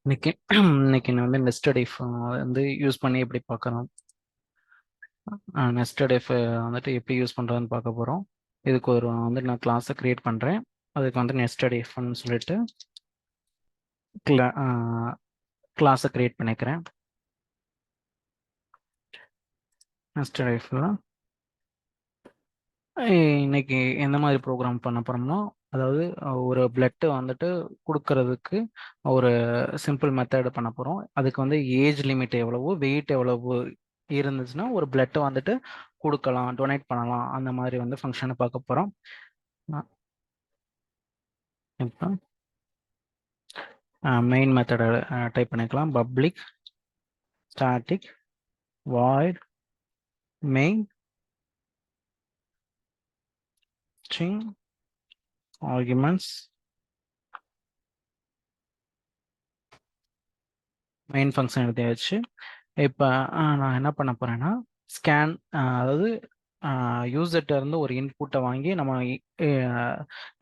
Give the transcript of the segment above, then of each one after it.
இன்னைக்கு இன்னைக்கு நான் வந்து நெஸ்டட் இஃப் வந்து யூஸ் பண்ணி எப்படி பார்க்கறோம். நெஸ்டட் இஃப் வந்துட்டு எப்படி யூஸ் பண்ணுறதுன்னு பார்க்க போகிறோம். இதுக்கு ஒரு வந்து நான் கிளாஸை க்ரியேட் பண்ணுறேன். அதுக்கு வந்து நெஸ்டட் இஃப்னு சொல்லிட்டு கிளா கிளாஸை க்ரியேட் பண்ணிக்கிறேன். நெஸ்டட் இஃப்ல இன்னைக்கு எந்த மாதிரி ப்ரோக்ராம் பண்ண போகிறோம்னா, அதாவது ஒரு பிளட்டு வந்துட்டு கொடுக்கறதுக்கு ஒரு சிம்பிள் மெத்தட் பண்ண போகிறோம். அதுக்கு வந்து ஏஜ் லிமிட் எவ்வளவோ, வெயிட் எவ்வளவு இருந்துச்சுன்னா ஒரு பிளட்டை வந்துட்டு கொடுக்கலாம், டொனேட் பண்ணலாம். அந்த மாதிரி வந்து ஃபங்க்ஷனை பார்க்க போகிறோம். இப்போ மெயின் மெத்தடை டைப் பண்ணிக்கலாம். Public static void main string arguments. Main function எழுதியாச்சு. இப்போ நான் என்ன பண்ண போகிறேன்னா ஸ்கேன், அதாவது யூசர்கிட்ட இருந்து ஒரு இன்புட்டை வாங்கி நம்ம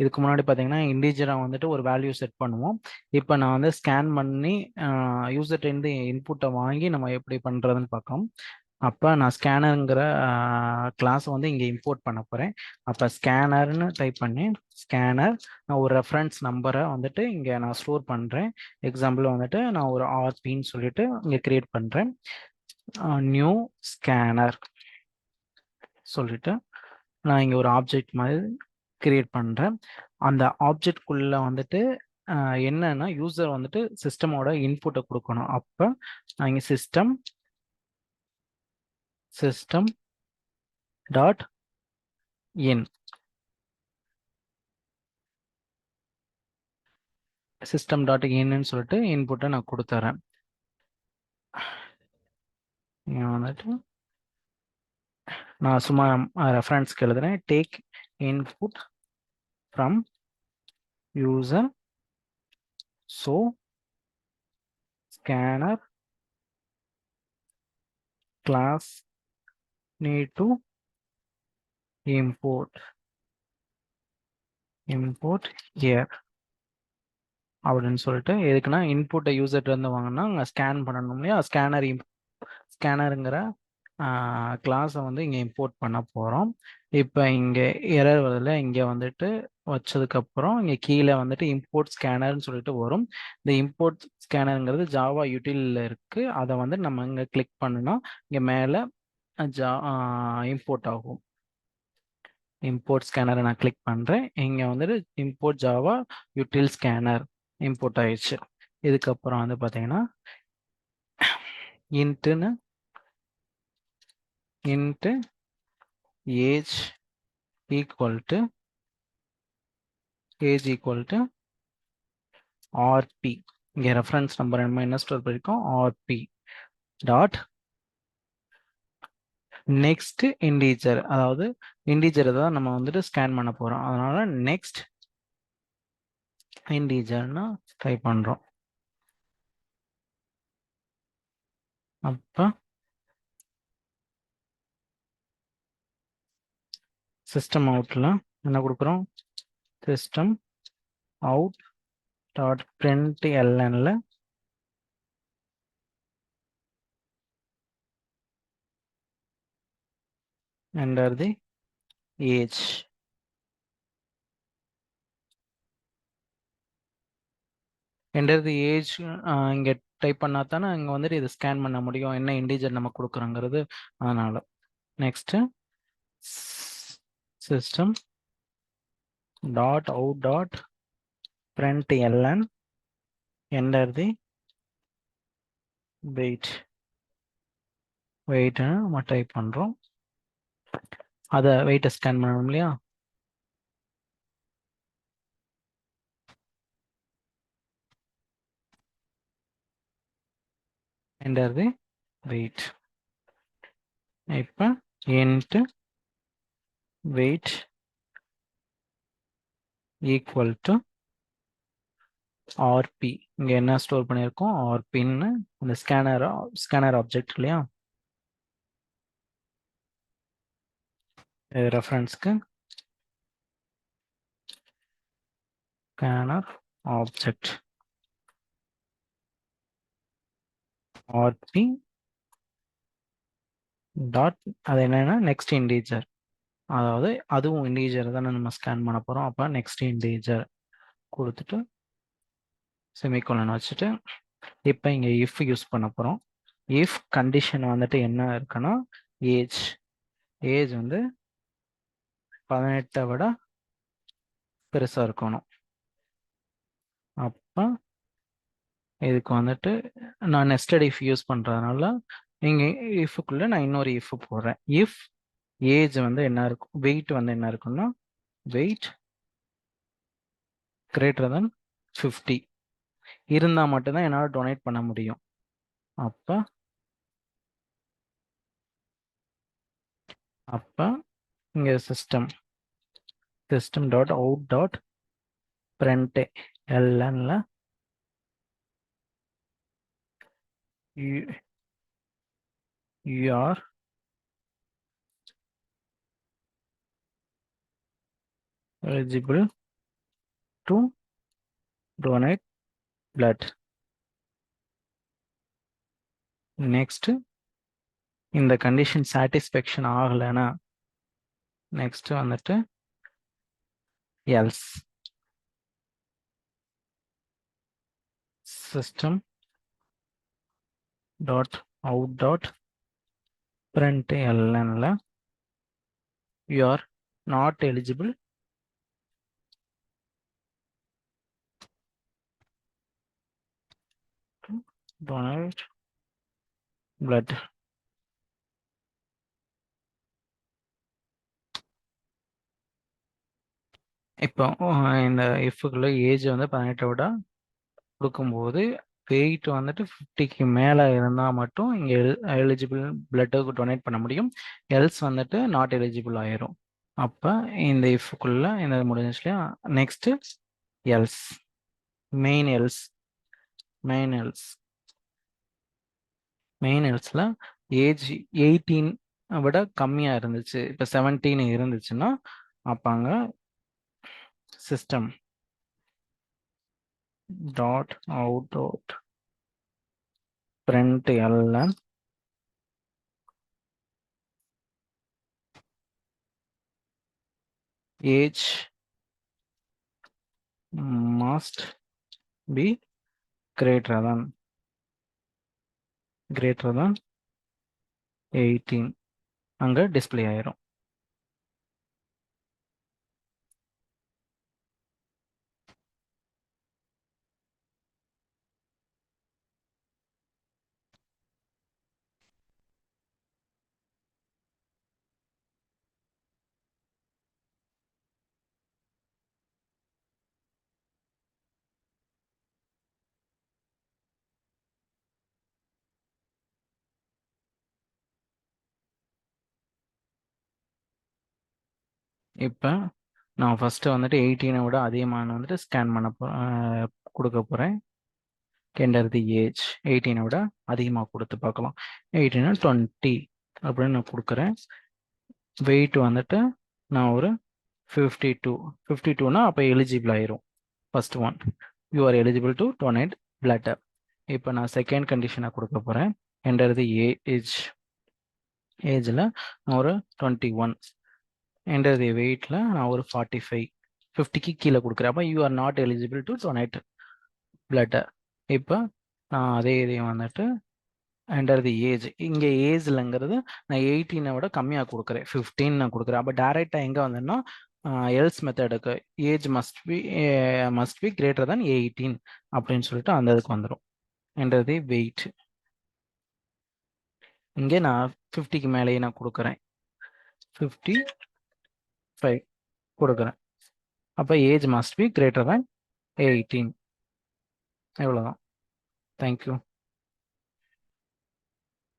இதுக்கு முன்னாடி பார்த்தீங்கன்னா இண்டீஜராக வந்துட்டு ஒரு வேல்யூ செட் பண்ணுவோம். இப்போ நான் வந்து ஸ்கேன் பண்ணி யூசர்கிட்ட இருந்து இன்புட்டை வாங்கி நம்ம எப்படி பண்ணுறதுன்னு பார்க்கலாம். அப்போ நான் ஸ்கேனருங்கிற கிளாஸ் வந்து இங்கே இம்போர்ட் பண்ண போகிறேன். அப்போ ஸ்கேனர்னு டைப் பண்ணி ஸ்கேனர், நான் ஒரு ரெஃபரன்ஸ் நம்பரை வந்துட்டு இங்கே நான் ஸ்டோர் பண்ணுறேன். எக்ஸாம்பிள் வந்துட்டு நான் ஒரு ஆர்பின்னு சொல்லிட்டு இங்கே கிரியேட் பண்ணுறேன். நியூ ஸ்கேனர் சொல்லிட்டு நான் இங்கே ஒரு ஆப்ஜெக்ட் மாதிரி கிரியேட் பண்ணுறேன். அந்த ஆப்ஜெக்ட்குள்ளே வந்துட்டு என்னன்னா யூசர் வந்துட்டு சிஸ்டமோட இன்புட்டை கொடுக்கணும். அப்போ நான் இங்கே system dot in system dot இன்னு சொல்லிட்டு இன்புட்டை நான் கொடுத்துறேன். இங்கே வந்துட்டு நான் சும்மா ரெஃபரன்ஸ்க்கு எழுதுறேன். Take input from user so scanner class need to import here அப்படின்னு சொல்லிட்டு, எதுக்குன்னா இன்புட்டை யூசர்ட்ட இருந்து வாங்கினா அங்கே ஸ்கேன் பண்ணணும் இல்லையா, ஸ்கேனருங்கிற கிளாஸை வந்து இங்கே இம்போர்ட் பண்ண போகிறோம். இப்போ இங்கே எரர் வருதுல, இங்கே வந்துட்டு வச்சதுக்கப்புறம் இங்கே கீழே வந்துட்டு இம்போர்ட் ஸ்கேனர்னு சொல்லிட்டு வரும். இந்த இம்போர்ட் ஸ்கேனருங்கிறது ஜாவா யூட்டிலில் இருக்குது. அதை வந்து நம்ம இங்கே கிளிக் பண்ணுனா இங்கே மேலே இம்போர்ட் ஆகும். இம்போர்ட் ஸ்கேனரை நான் கிளிக் பண்ணுறேன். இங்கே வந்துட்டு import Java util scanner import ஆயிடுச்சு. இதுக்கப்புறம் வந்து பார்த்தீங்கன்னா int age equal to RB. இங்கே ரெஃபரன்ஸ் நம்பர் என்ன ஸ்டோர் பண்ணியிருக்கோம், ஆர்பி டாட் நெக்ஸ்ட் இண்டீஜர். அதாவது இண்டீஜரை தான் நம்ம வந்துட்டு ஸ்கேன் பண்ண போகிறோம். அதனால நெக்ஸ்ட் இண்டீஜர்னா டைப் பண்ணுறோம். அப்போ சிஸ்டம் அவுட்டில் என்ன கொடுக்குறோம், சிஸ்டம் அவுட் டாட் printlnல enter the age. enter the age இங்கே டைப் பண்ணா தானே இங்கே வந்துட்டு இது ஸ்கேன் பண்ண முடியும், என்ன இண்டீஜர் நம்ம கொடுக்குறோங்கிறது. அதனால next system dot out dot println enter the weight நம்ம டைப் பண்ணுறோம். அதை வெயிட்டை ஸ்கேன் பண்ணணும் இல்லையா. enter the weight. இப்போ int weight equal to RB. இங்கே என்ன ஸ்டோர் பண்ணியிருக்கோம், ஆர்பின்னு அந்த ஸ்கேனர் ஆப்ஜெக்ட் இல்லையா. ரெஃபரன்ஸ்க்கு ஸ்கேனர் ஆப்ஜெக்ட் ஆர்பி டாட் அது என்னன்னா நெக்ஸ்ட் இண்டீஜர், அதாவது அதுவும் இண்டீஜர் தானே நம்ம ஸ்கேன் பண்ண போகிறோம். அப்போ நெக்ஸ்ட் இண்டீஜர் கொடுத்துட்டு செமிகோலன் வச்சுட்டு இப்போ இங்கே இஃப் யூஸ் பண்ண போகிறோம். இஃப் கண்டிஷன் வந்துட்டு என்ன இருக்குன்னா ஏஜ் ஏஜ் வந்து 18 விட பெருசாக இருக்கணும். அப்போ இதுக்கு வந்துட்டு நான் நெஸ்டட் இஃப் யூஸ் பண்ணுறதுனால இங்கே இஃப்க்குள்ளே நான் இன்னொரு இஃப் போடுறேன். இஃப் ஏஜ் வந்து என்ன இருக்கும், வெயிட் வந்து என்ன இருக்குன்னா வெயிட் கிரேட்டர் தென் 50 இருந்தால் மட்டும்தான் என்னால் டொனேட் பண்ண முடியும். அப்போ இங்கே system dot out dot print எல்என்ல you are eligible to donate blood. Next இந்த கண்டிஷன் சாட்டிஸ்ஃபேக்ஷன் ஆகலைன்னா நெக்ஸ்ட் வந்துட்டு else system dot out dot print எல்என்ல you are not eligible to donate blood. இப்போ இந்த இஃப்குள்ள ஏஜ் வந்து 18 விட கொடுக்கும்போது வெயிட் வந்துட்டு 50க்கு மேலே இருந்தால் மட்டும் இங்கே எலிஜிபிள் பிளட்டுக்கு டொனேட் பண்ண முடியும். எல்ஸ் வந்துட்டு நாட் எலிஜிபிள் ஆயிரும். அப்போ இந்த இஃப்குள்ள இந்த முடிஞ்சிச்சுலையா, next else main else age 18 விட கம்மியாக இருந்துச்சு, இப்போ 17 இருந்துச்சுன்னா அப்பாங்க system dot out dot print L N age must be greater than 18 அங்க டிஸ்ப்ளே ஆயிரும். இப்போ நான் ஃபஸ்ட்டு வந்துட்டு 18 விட அதிகமான வந்துட்டு ஸ்கேன் பண்ண கொடுக்க போகிறேன். கெண்டர் தி ஏஜ் 18 விட அதிகமாக கொடுத்து பார்க்கலாம். 18 20 அப்படின்னு நான் கொடுக்குறேன். வெயிட் வந்துட்டு நான் ஒரு 52னா அப்போ எலிஜிபிள் ஆயிரும். First one, you are eligible to donate blood. இப்போ நான் செகண்ட் கண்டிஷனை கொடுக்க போகிறேன். என்டர் தி ஏஜில் நான் ஒரு 21, என்டர் தி வெயிட்டில் நான் ஒரு 45, 50க்கு கீழே கொடுக்குறேன். அப்போ you are not eligible to donate பிளட்டை. இப்போ நான் அதே இதையும் வந்துட்டு என்டர் தி ஏஜ், இங்கே ஏஜ்லங்கிறது நான் 18 விட கம்மியாக கொடுக்குறேன், 15 நான் கொடுக்குறேன். அப்போ டேரெக்டாக எங்கே வந்தேன்னா எல்ஸ் மெத்தடுக்கு age must be greater than 18 அப்படின்னு சொல்லிட்டு அந்த இதுக்கு வந்துடும். என்டர் தி வெயிட், இங்கே நான் 50க்கு மேலேயே நான் கொடுக்குறேன், 55 கொடுக்குறேன். அப்போ age must be greater than 18. எவ்வளோதான். தேங்க்யூ.